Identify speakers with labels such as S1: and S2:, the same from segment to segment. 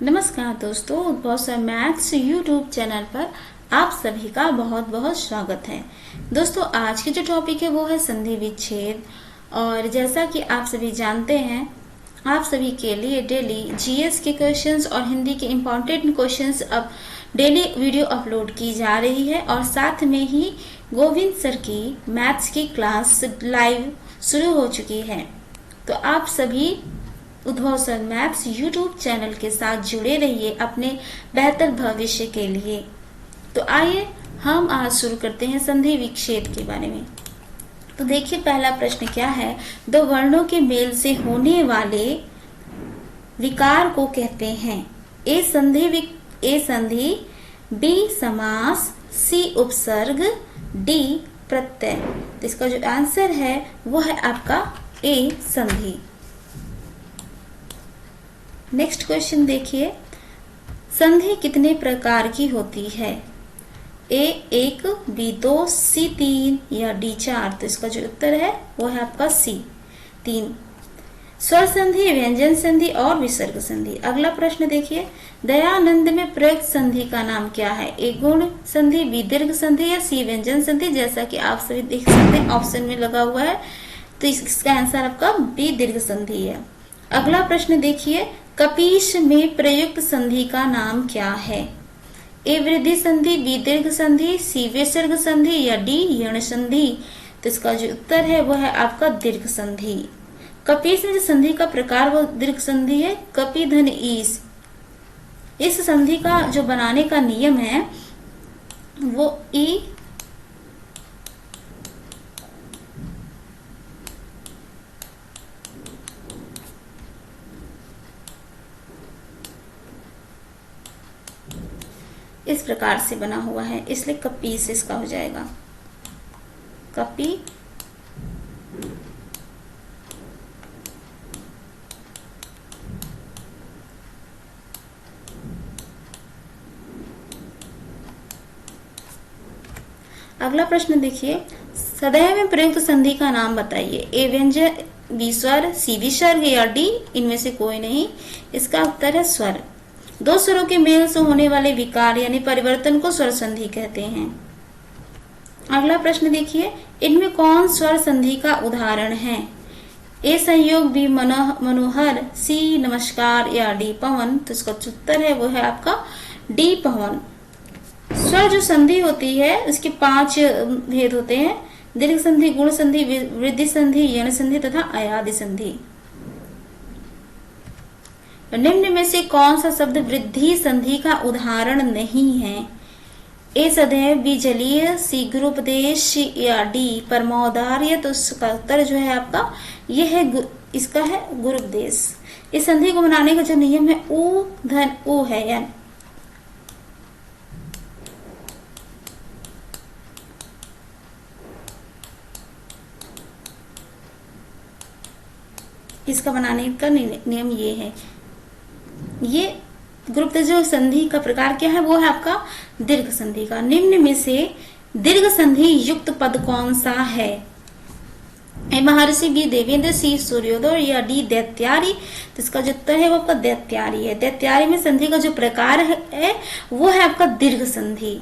S1: नमस्कार दोस्तों, उद्भव सर मैथ्स यूट्यूब चैनल पर आप सभी का बहुत बहुत स्वागत है। दोस्तों, आज की जो टॉपिक है वो है संधि विच्छेद। और जैसा कि आप सभी जानते हैं, आप सभी के लिए डेली जीएस के क्वेश्चंस और हिंदी के इम्पोर्टेंट क्वेश्चंस अब डेली वीडियो अपलोड की जा रही है। और साथ में ही गोविंद सर की मैथ्स की क्लास लाइव शुरू हो चुकी है। तो आप सभी उद्भव सर मैथ्स यूट्यूब चैनल के साथ जुड़े रहिए अपने बेहतर भविष्य के लिए। तो आइए हम आज शुरू करते हैं संधि विच्छेद के बारे में। तो देखिए, पहला प्रश्न क्या है। दो वर्णों के मेल से होने वाले विकार को कहते हैं ए संधि, बी समास, सी उपसर्ग, डी प्रत्यय। तो इसका जो आंसर है वो है आपका ए संधि। नेक्स्ट क्वेश्चन देखिए, संधि कितने प्रकार की होती है। ए 1, बी 2, सी 3 या डी 4। तो इसका जो उत्तर है वो है आपका सी 3। स्वर संधि, व्यंजन संधि और विसर्ग संधि। अगला प्रश्न देखिए, दयानंद में प्रयुक्त संधि का नाम क्या है। ए गुण संधि, बी दीर्घ संधि या सी व्यंजन संधि। जैसा कि आप सभी देख सकते हैं ऑप्शन में लगा हुआ है, तो इसका आंसर आपका बी दीर्घ संधि है। अगला प्रश्न देखिए, कपीश में प्रयुक्त संधि का नाम क्या है। ए वृद्धि संधि, बी दीर्घ संधि, सी विसर्ग संधि या डी यण संधि। तो इसका जो उत्तर है वो है आपका दीर्घ संधि। कपीश में जो संधि का प्रकार वो दीर्घ संधि है। कपि धन ईस, इस संधि का जो बनाने का नियम है वो ई इस प्रकार से बना हुआ है, इसलिए कपीस इसका हो जाएगा। कपि अगला प्रश्न देखिए, सदैव में प्रयुक्त संधि का नाम बताइए। ए व्यंजन, बी स्वर, सी विसर्ग या डी इनमें से कोई नहीं। इसका उत्तर है स्वर। दो स्वरों के मेल से होने वाले विकार यानी परिवर्तन को स्वर संधि कहते हैं। अगला प्रश्न देखिए, इनमें कौन स्वर संधि का उदाहरण है। ए संयोग, बी मनोहर, सी नमस्कार या डी पवन। तो इसका उत्तर है वो है आपका डी पवन। स्वर जो संधि होती है उसके 5 भेद होते हैं। दीर्घ संधि, गुण संधि, वृद्धि संधि, यण संधि तथा अयादि संधि। निम्न में से कौन सा शब्द वृद्धि संधि का उदाहरण नहीं है। ए सदैव, बी जलीय, सी गुरुपदेश या डी परमोदार्य। तो इसका उत्तर जो है आपका ये है इसका है गुरुपदेश। इस संधि को बनाने का जो नियम है ऊ धन ऊ है, यानी इसका बनाने का नियम ये है। ये ग्रुप जो संधि का प्रकार क्या है वो है आपका दीर्घ संधि का। निम्न में से दीर्घ संधि युक्त पद कौन सा है। ए महर्षि, बी देवेंद्र, सी सूर्योदय या डी दैत्यारी। तो इसका जो उत्तर है वो आपका दैत्यारी है। दैत्यारी में संधि का जो प्रकार है वो है आपका दीर्घ संधि।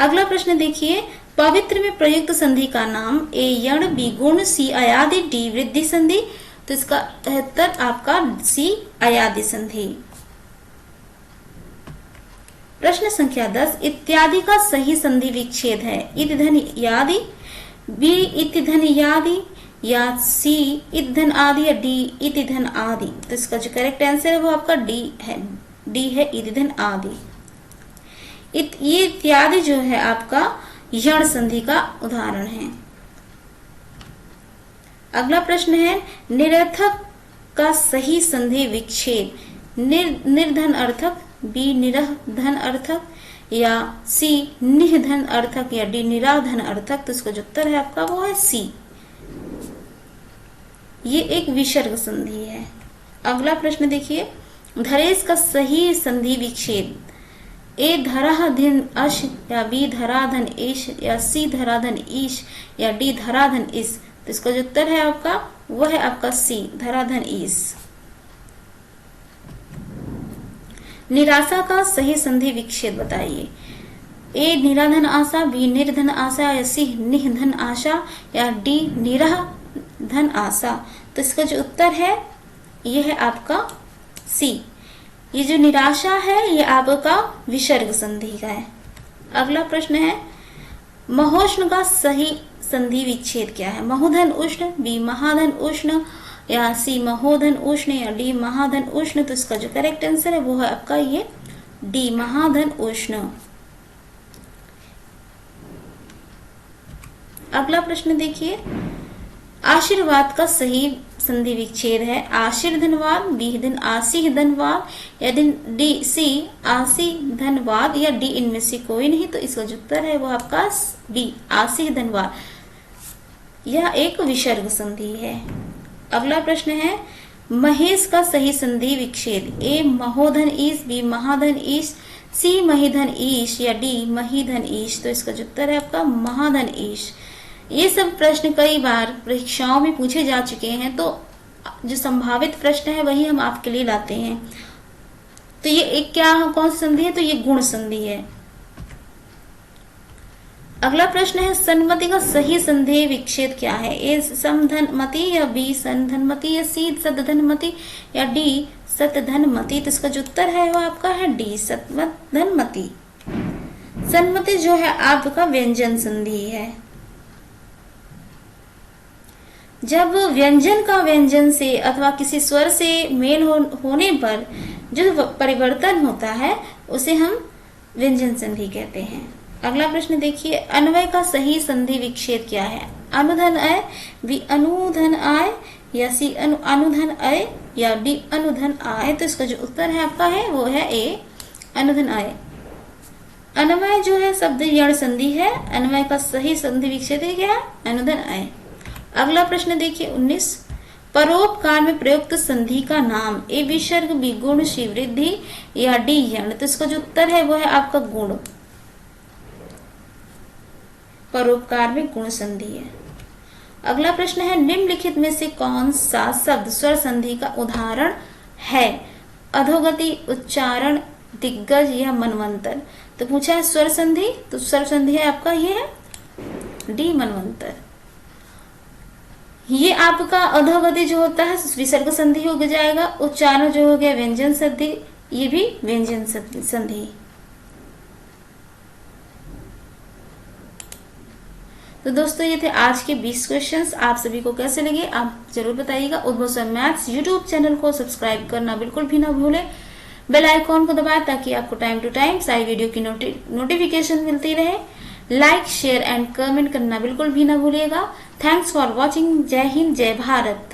S1: अगला प्रश्न देखिए, पवित्र में प्रयुक्त संधि का नाम। ए यण, बी गुण, सी अयादि, डी वृद्धि संधि। तो इसका उत्तर आपका सी अयादि संधि। प्रश्न संख्या 10, इत्यादि का सही संधि विच्छेद है। इति धन यादि, बी इति धन यादि या सी इति धन आदि या डी इति धन आदि। तो इसका जो करेक्ट आंसर है वो आपका डी है। डी है इति धन आदि। ये इत्यादि जो है आपका यण संधि का उदाहरण है। अगला प्रश्न है, निरर्थक का सही संधि विच्छेद। निर्धन अर्थक, बी निरह धन अर्थक या सी निह धन अर्थक या डी निराधन अर्थक। तो इसका जो उत्तर है आपका वो है सी। ये एक विसर्ग संधि है। अगला प्रश्न देखिए, धरेश का सही संधि विच्छेद। ए धराधन अश या बी धराधन ईश या सी धराधन ईश या डी धराधन इस। तो इसका जो उत्तर है आपका वो है आपका सी धराधन ईश। निराशा का सही संधि विच्छेद बताइए। ए निराधन आशा, बी निर्धन आशा, या सी निधन आशा, या डी निरह धन आशा। तो इसका जो उत्तर है ये है आपका सी। ये जो निराशा है ये आपका विसर्ग संधि का है। अगला प्रश्न है महोष्ण का सही संधि विच्छेद क्या है। महोधन उष्ण, बी महाधन उष्ण, या सी महोधन उष्ण, या डी महाधन उष्ण। तो इसका जो करेक्ट आंसर है वो है आपका ये डी महाधन उष्ण। अगला प्रश्न देखिए आशीर्वाद का सही संधि विच्छेद है। आशीर धनवाद, बी दिन आसी धनवाद, या डी सी आसी धनवाद, या डी इनमें से कोई नहीं। तो इसका जो उत्तर है वो आपका बी आसी धनवाद। यह एक विसर्ग संधि है। अगला प्रश्न है महेश का सही संधि विच्छेद। ए महोधन ईश, बी महाधन ईश, सी महिधन ईश, या डी महिधन ईश। तो इसका जो उत्तर है आपका महाधन ईश। ये सब प्रश्न कई बार परीक्षाओं में पूछे जा चुके हैं, तो जो संभावित प्रश्न है वही हम आपके लिए लाते हैं। तो ये एक कौन सी संधि है, तो ये गुण संधि है। अगला प्रश्न है सन्मति का सही संधि विच्छेद क्या है। ए समधनमति, या बी संधनमति, या सी सतधनमति, या डी सतधनमति। तो इसका जो उत्तर है वो आपका है डी सतधनमति। सन्मति जो है आपका व्यंजन संधि है। जब व्यंजन का व्यंजन से अथवा किसी स्वर से मेल होने पर जो परिवर्तन होता है उसे हम व्यंजन संधि कहते हैं। अगला प्रश्न देखिए अन्वय का सही संधि विच्छेद क्या है। अनुधन अय, बी अनुधन आय, या सी अनुधन अय, या डी अनुधन आय। तो इसका जो उत्तर है आपका है वो है ए अनुधन आय। अन्वय जो है शब्द यण संधि है। अन्वय का सही संधि विच्छेद क्या है, अनुधन आय। अगला प्रश्न देखिए 19 परोपकार में प्रयुक्त संधि का नाम। ए विसर्ग, बी गुण, सी वृद्धि, या डी यण। तो इसका जो उत्तर है वो है आपका गुण। परोपकार में गुण संधि है। अगला प्रश्न है निम्नलिखित में से कौन सा शब्द स्वर संधि का उदाहरण है। अधोगति, उच्चारण, दिग्गज, या मनवंतर। तो पूछा है स्वर संधि, तो स्वर संधि है आपका ये है डी मनवंतर। ये आपका अधोगति जो होता है विसर्ग संधि हो जाएगा। उच्चारण जो हो गया व्यंजन संधि, ये भी व्यंजन संधि। तो दोस्तों ये थे आज के 20 क्वेश्चंस। आप सभी को कैसे लगे आप जरूर बताइएगा। उद्भव सर मैथ्स यूट्यूब चैनल को सब्सक्राइब करना बिल्कुल भी ना भूलें। बेल आइकॉन को दबाएं ताकि आपको टाइम टू टाइम सारी वीडियो की नोटिफिकेशन मिलती रहे। लाइक, शेयर एंड कमेंट करना बिल्कुल भी ना भूलिएगा। Thanks for watching. जय हिंद, जय भारत।